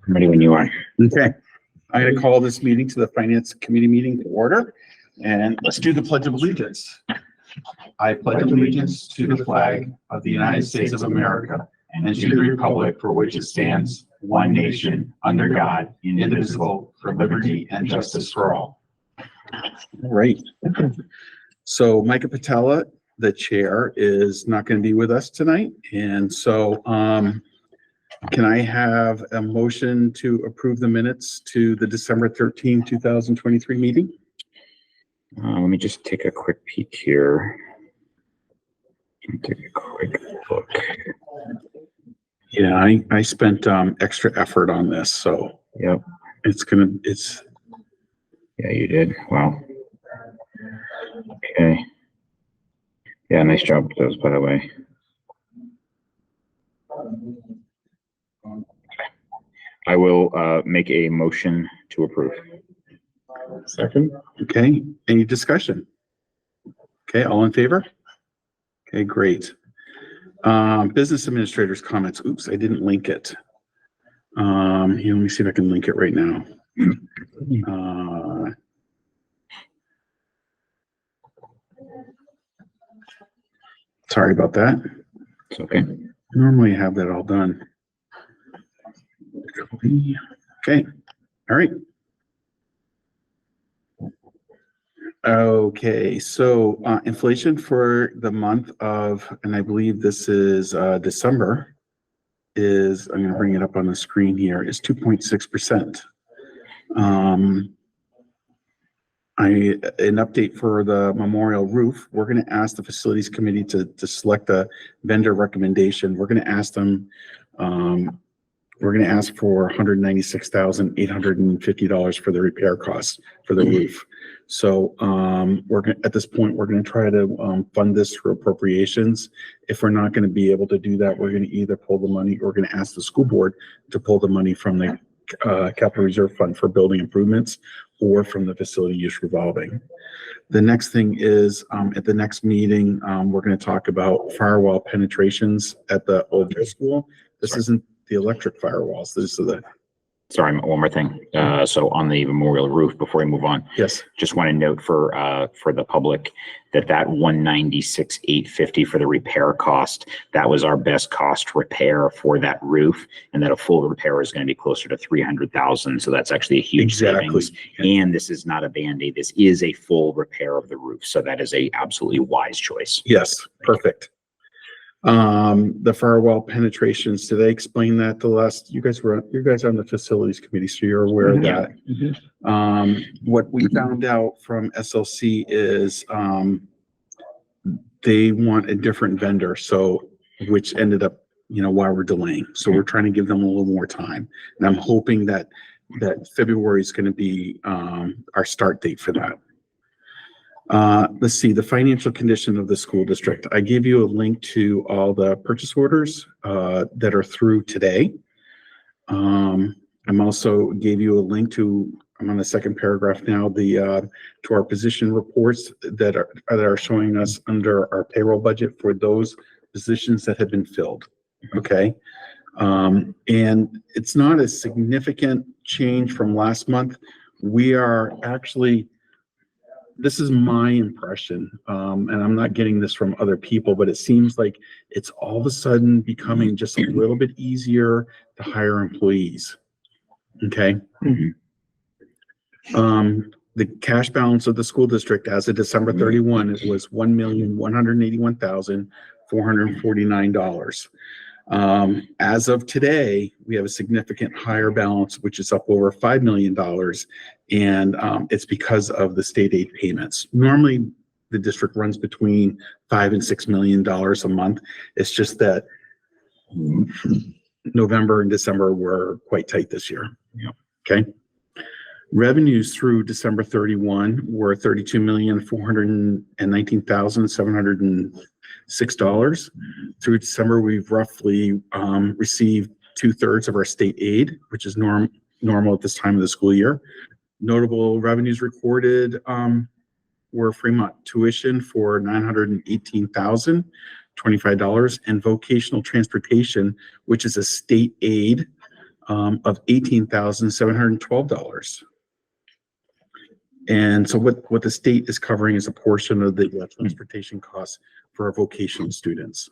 I'm ready when you are. Okay, I'm going to call this meeting to the Finance Committee meeting to order, and let's do the Pledge of Allegiance. I pledge allegiance to the flag of the United States of America and to the republic for which it stands, one nation, under God, indivisible, for liberty and justice for all. All right. So Micah Patella, the chair, is not going to be with us tonight, and so can I have a motion to approve the minutes to the December 13, 2023 meeting? Let me just take a quick peek here. Take a quick look. Yeah, I spent extra effort on this, so Yep. Yeah, you did. Wow. Okay. Yeah, nice job with those, by the way. I will make a motion to approve. Second. Okay, any discussion? Okay, all in favor? Okay, great. Business administrators comments. Oops, I didn't link it. Let me see if I can link it right now. Sorry about that. It's okay. Normally I have that all done. Okay, all right. Okay, so inflation for the month of, and I believe this is December, is, I'm going to bring it up on the screen here, is 2.6%. An update for the memorial roof. We're going to ask the facilities committee to select a vendor recommendation. We're going to ask them, we're going to ask for $196,850 for the repair costs for the roof. So we're going at this point, we're going to try to fund this through appropriations. If we're not going to be able to do that, we're going to either pull the money, or we're going to ask the school board to pull the money from the capital reserve fund for building improvements, or from the facility use revolving. The next thing is at the next meeting, we're going to talk about firewall penetrations at the old middle school. This isn't the electric firewalls. This is the. Sorry, one more thing. So on the memorial roof, before we move on, Yes. Just want to note for the public that $196,850 for the repair cost, that was our best cost repair for that roof, and that a full repair is going to be closer to $300,000. So that's actually a huge savings. And this is not a Band-Aid. This is a full repair of the roof. So that is a absolutely wise choice. Yes, perfect. The firewall penetrations, did they explain that the last, you guys are on the facilities committee, so you're aware of that. What we found out from SLC is they want a different vendor, so which ended up, why we're delaying. So we're trying to give them a little more time, and I'm hoping that February is going to be our start date for that. Let's see, the financial condition of the school district. I gave you a link to all the purchase orders that are through today. I'm also gave you a link to, I'm on the second paragraph now, to our position reports that are showing us under our payroll budget for those positions that have been filled. Okay. And it's not a significant change from last month. We are actually, this is my impression, and I'm not getting this from other people, but it seems like it's all of a sudden becoming just a little bit easier to hire employees. Okay. The cash balance of the school district as of December 31, it was $1,181,449. As of today, we have a significant higher balance, which is up over $5 million. And it's because of the state aid payments. Normally, the district runs between $5 and $6 million a month. It's just that November and December were quite tight this year. Okay. Revenues through December 31 were $32,419,706. Through December, we've roughly received 2/3 of our state aid, which is normal at this time of the school year. Notable revenues recorded were Fremont tuition for $918,025, and vocational transportation, which is a state aid, of $18,712. And so what the state is covering is a portion of the transportation costs for our vocational students.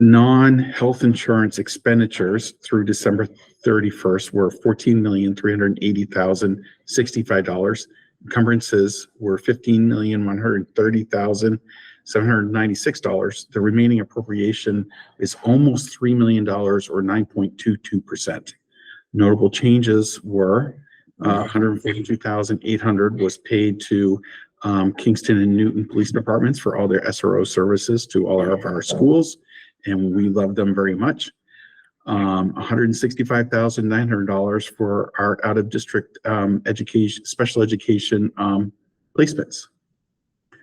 Non-health insurance expenditures through December 31st were $14,380,065. Encumbrances were $15,130,796. The remaining appropriation is almost $3 million or 9.22%. Notable changes were $142,800 was paid to Kingston and Newton Police Departments for all their SRO services to all of our schools, and we love them very much. $165,900 for our out-of-district education, special education placements.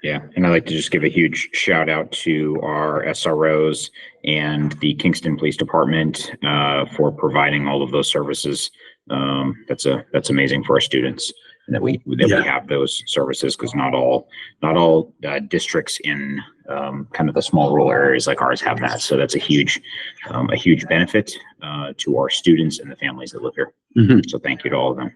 Yeah, and I'd like to just give a huge shout out to our SROs and the Kingston Police Department for providing all of those services. That's amazing for our students, and that we have those services, because not all districts in kind of the small rural areas like ours have that. So that's a huge benefit to our students and the families that live here. So thank you to all of them.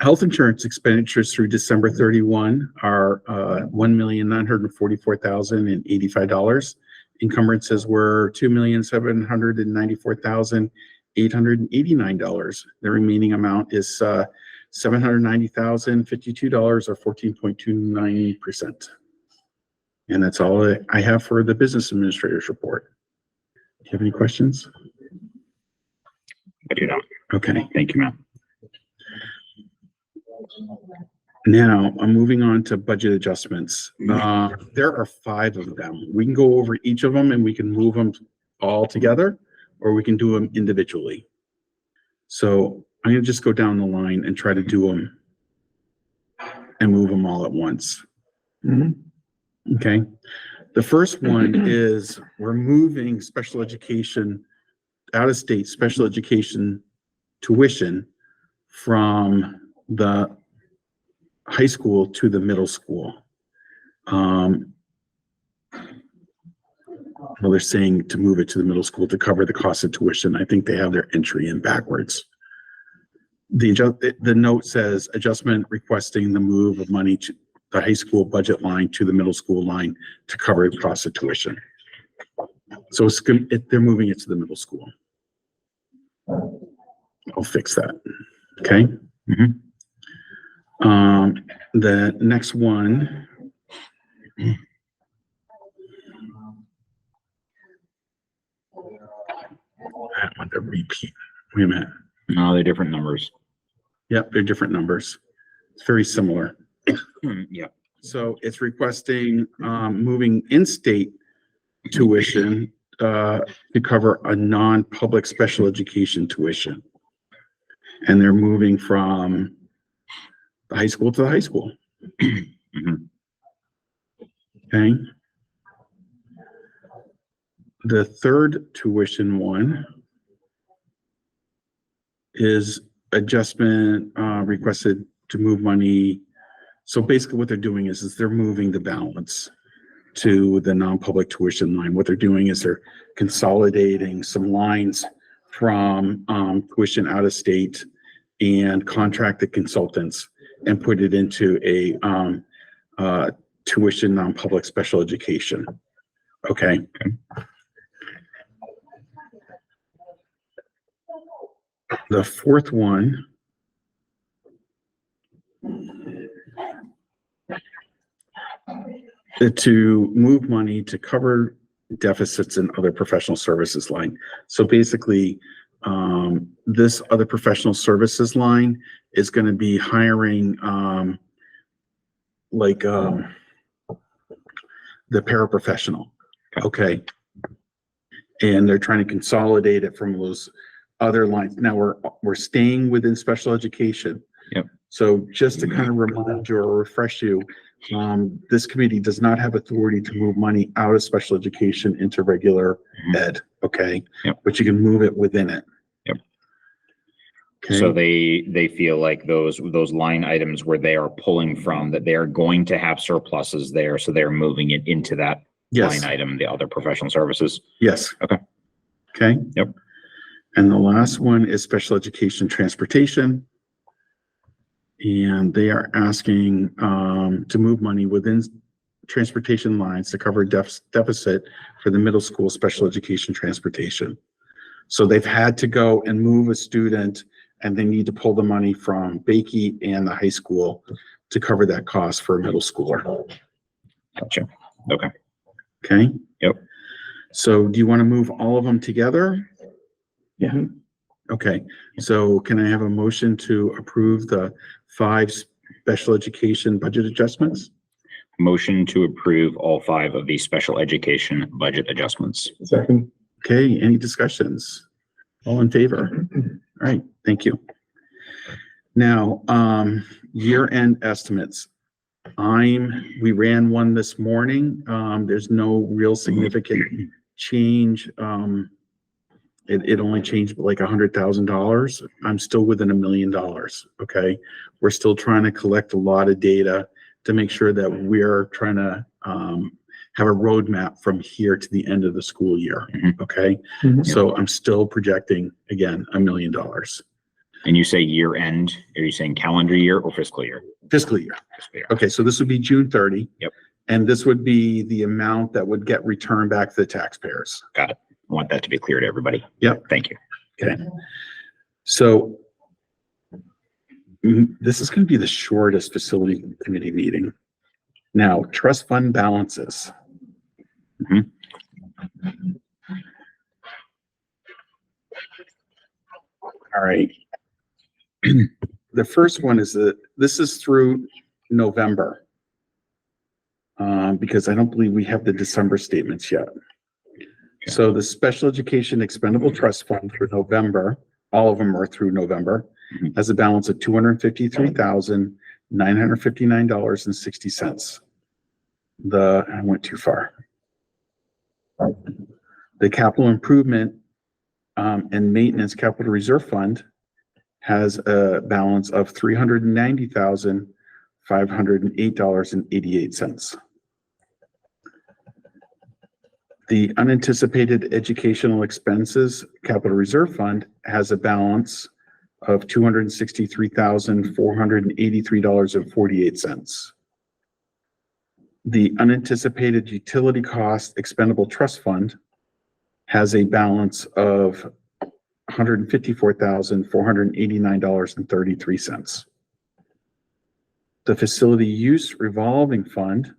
Health insurance expenditures through December 31 are $1,944,085. Encumbrances were $2,794,889. The remaining amount is $790,052 or 14.29%. And that's all I have for the business administrator's report. Do you have any questions? I do not. Okay. Thank you, ma'am. Now I'm moving on to budget adjustments. There are 5 of them. We can go over each of them and we can move them all together, or we can do them individually. So I'm going to just go down the line and try to do them and move them all at once. Okay. The first one is we're moving special education, out-of-state special education tuition from the high school to the middle school. Well, they're saying to move it to the middle school to cover the cost of tuition. I think they have their entry in backwards. The note says adjustment requesting the move of money to the high school budget line to the middle school line to cover the cost of tuition. So they're moving it to the middle school. I'll fix that. Okay. The next one. I want to repeat. Wait a minute. No, they're different numbers. Yep, they're different numbers. It's very similar. Yeah. So it's requesting moving in-state tuition to cover a non-public special education tuition. And they're moving from the high school to the high school. Okay. The third tuition one is adjustment requested to move money. So basically what they're doing is they're moving the balance to the non-public tuition line. What they're doing is they're consolidating some lines from tuition out of state and contracted consultants and put it into a tuition non-public special education. Okay. The fourth one to move money to cover deficits in other professional services line. So basically, this other professional services line is going to be hiring the paraprofessional. Okay. And they're trying to consolidate it from those other lines. Now we're staying within special education. Yep. So just to kind of remind you or refresh you, this committee does not have authority to move money out of special education into regular ed. Okay. Yep. But you can move it within it. Yep. Okay. So they feel like those line items where they are pulling from, that they are going to have surpluses there, so they're moving it into that Yes. line item, the other professional services. Yes. Okay. Okay. Yep. And the last one is special education transportation. And they are asking to move money within transportation lines to cover deficit for the middle school special education transportation. So they've had to go and move a student, and they need to pull the money from Bakey and the high school to cover that cost for a middle schooler. Gotcha. Okay. Okay? Yep. So do you want to move all of them together? Yeah. Okay, so can I have a motion to approve the 5 special education budget adjustments? Motion to approve all 5 of these special education budget adjustments. Second. Okay, any discussions? All in favor? All right, thank you. Now, year-end estimates. We ran one this morning. There's no real significant change. It only changed like $100,000. I'm still within $1 million. Okay. We're still trying to collect a lot of data to make sure that we're trying to have a roadmap from here to the end of the school year. Okay. So I'm still projecting, again, $1 million. And you say year end, are you saying calendar year or fiscal year? Fiscal year. Fiscal year. Okay. So this would be June 30. Yep. And this would be the amount that would get returned back to the taxpayers. Got it. I want that to be clear to everybody. Yep. Thank you. Okay. So this is going to be the shortest facility committee meeting. Now, trust fund balances. All right. The first one is this is through November. Because I don't believe we have the December statements yet. So the special education expendable trust fund for November, all of them are through November, has a balance of $253,959.60. I went too far. The capital improvement and maintenance capital reserve fund has a balance of $390,508.88. The unanticipated educational expenses capital reserve fund has a balance of $263,483.48. The unanticipated utility cost expendable trust fund has a balance of $154,489.33. The facility use revolving fund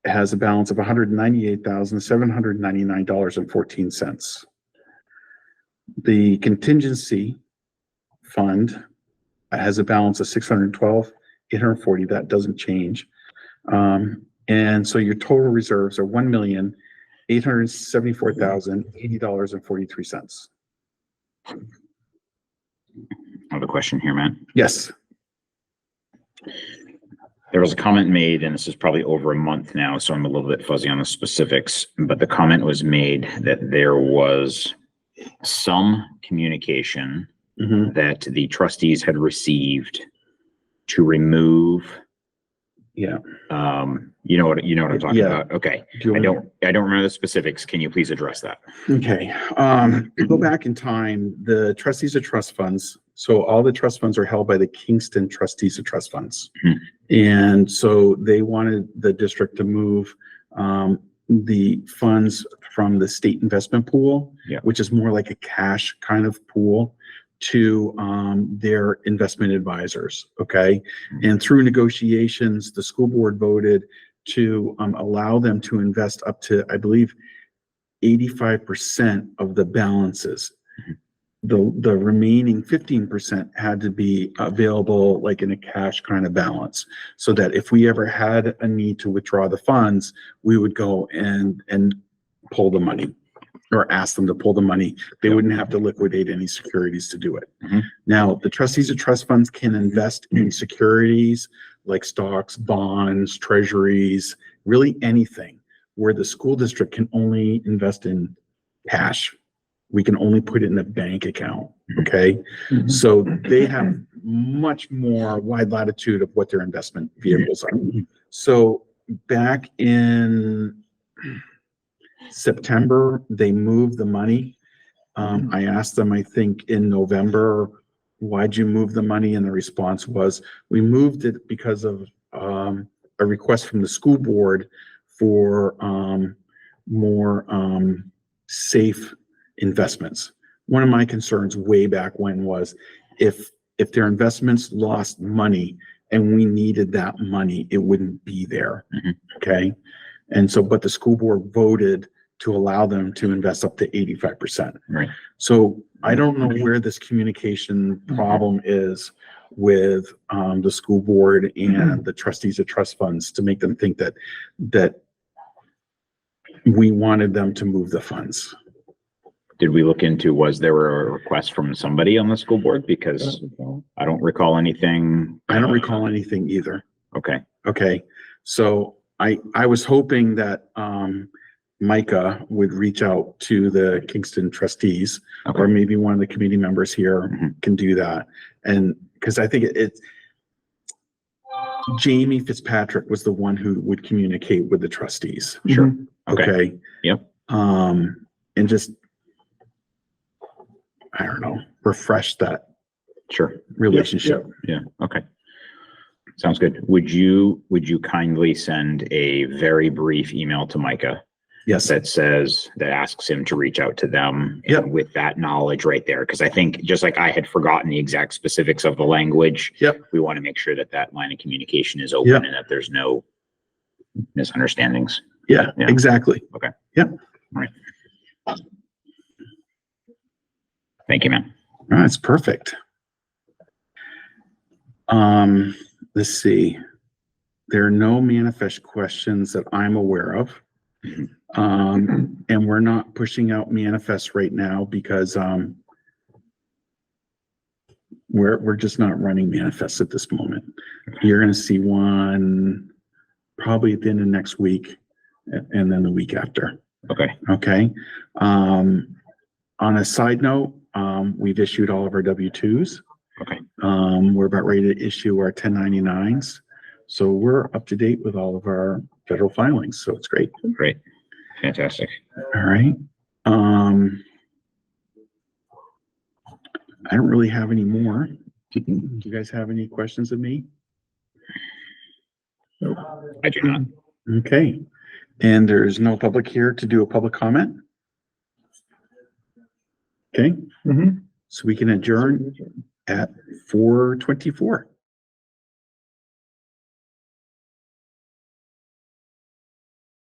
has a balance of $198,799.14. The contingency fund has a balance of $612,840. That doesn't change. And so your total reserves are $1,874,080.43. I have a question here, Matt. Yes. There was a comment made, and this is probably over a month now, so I'm a little bit fuzzy on the specifics, but the comment was made that there was some communication that the trustees had received to remove. Yeah. You know what I'm talking about? Okay. I don't remember the specifics. Can you please address that? Okay. Go back in time, the trustees of trust funds. So all the trust funds are held by the Kingston trustees of trust funds. And so they wanted the district to move the funds from the state investment pool, which is more like a cash kind of pool, to their investment advisors. Okay. And through negotiations, the school board voted to allow them to invest up to, I believe, 85% of the balances. The remaining 15% had to be available like in a cash kind of balance, so that if we ever had a need to withdraw the funds, we would go and pull the money, or ask them to pull the money. They wouldn't have to liquidate any securities to do it. Now, the trustees of trust funds can invest in securities like stocks, bonds, treasuries, really anything, where the school district can only invest in cash. We can only put it in a bank account. Okay. So they have much more wide latitude of what their investment vehicles are. So back in September, they moved the money I asked them, I think in November, why'd you move the money? And the response was, we moved it because of a request from the school board for more safe investments. One of my concerns way back when was if their investments lost money and we needed that money, it wouldn't be there. Okay. And so, but the school board voted to allow them to invest up to 85%. Right. So I don't know where this communication problem is with the school board and the trustees of trust funds to make them think that we wanted them to move the funds. Did we look into, was there a request from somebody on the school board? Because I don't recall anything. I don't recall anything either. Okay. Okay. So I was hoping that Micah would reach out to the Kingston trustees, Okay. or maybe one of the committee members here can do that. And because I think it's Jamie Fitzpatrick was the one who would communicate with the trustees. Sure. Okay. Yep. And just, I don't know, refresh that Sure. relationship. Yeah. Okay. Sounds good. Would you kindly send a very brief email to Micah Yes. that asks him to reach out to them Yep. with that knowledge right there? Because I think just like I had forgotten the exact specifics of the language, Yep. we want to make sure that that line of communication is open Yep. and that there's no misunderstandings. Yeah, Yeah. exactly. Okay. Yep. All right. Thank you, man. That's perfect. Let's see. There are no manifest questions that I'm aware of. And we're not pushing out manifests right now because we're just not running manifests at this moment. You're going to see one probably at the end of next week and then the week after. Okay. Okay. On a side note, we've issued all of our W-2s. Okay. We're about ready to issue our 1099s. So we're up to date with all of our federal filings. So it's great. Great. Fantastic. All right. I don't really have any more. Do you guys have any questions of me? I do not. Okay. And there's no public here to do a public comment? Okay. So we can adjourn at 4:24.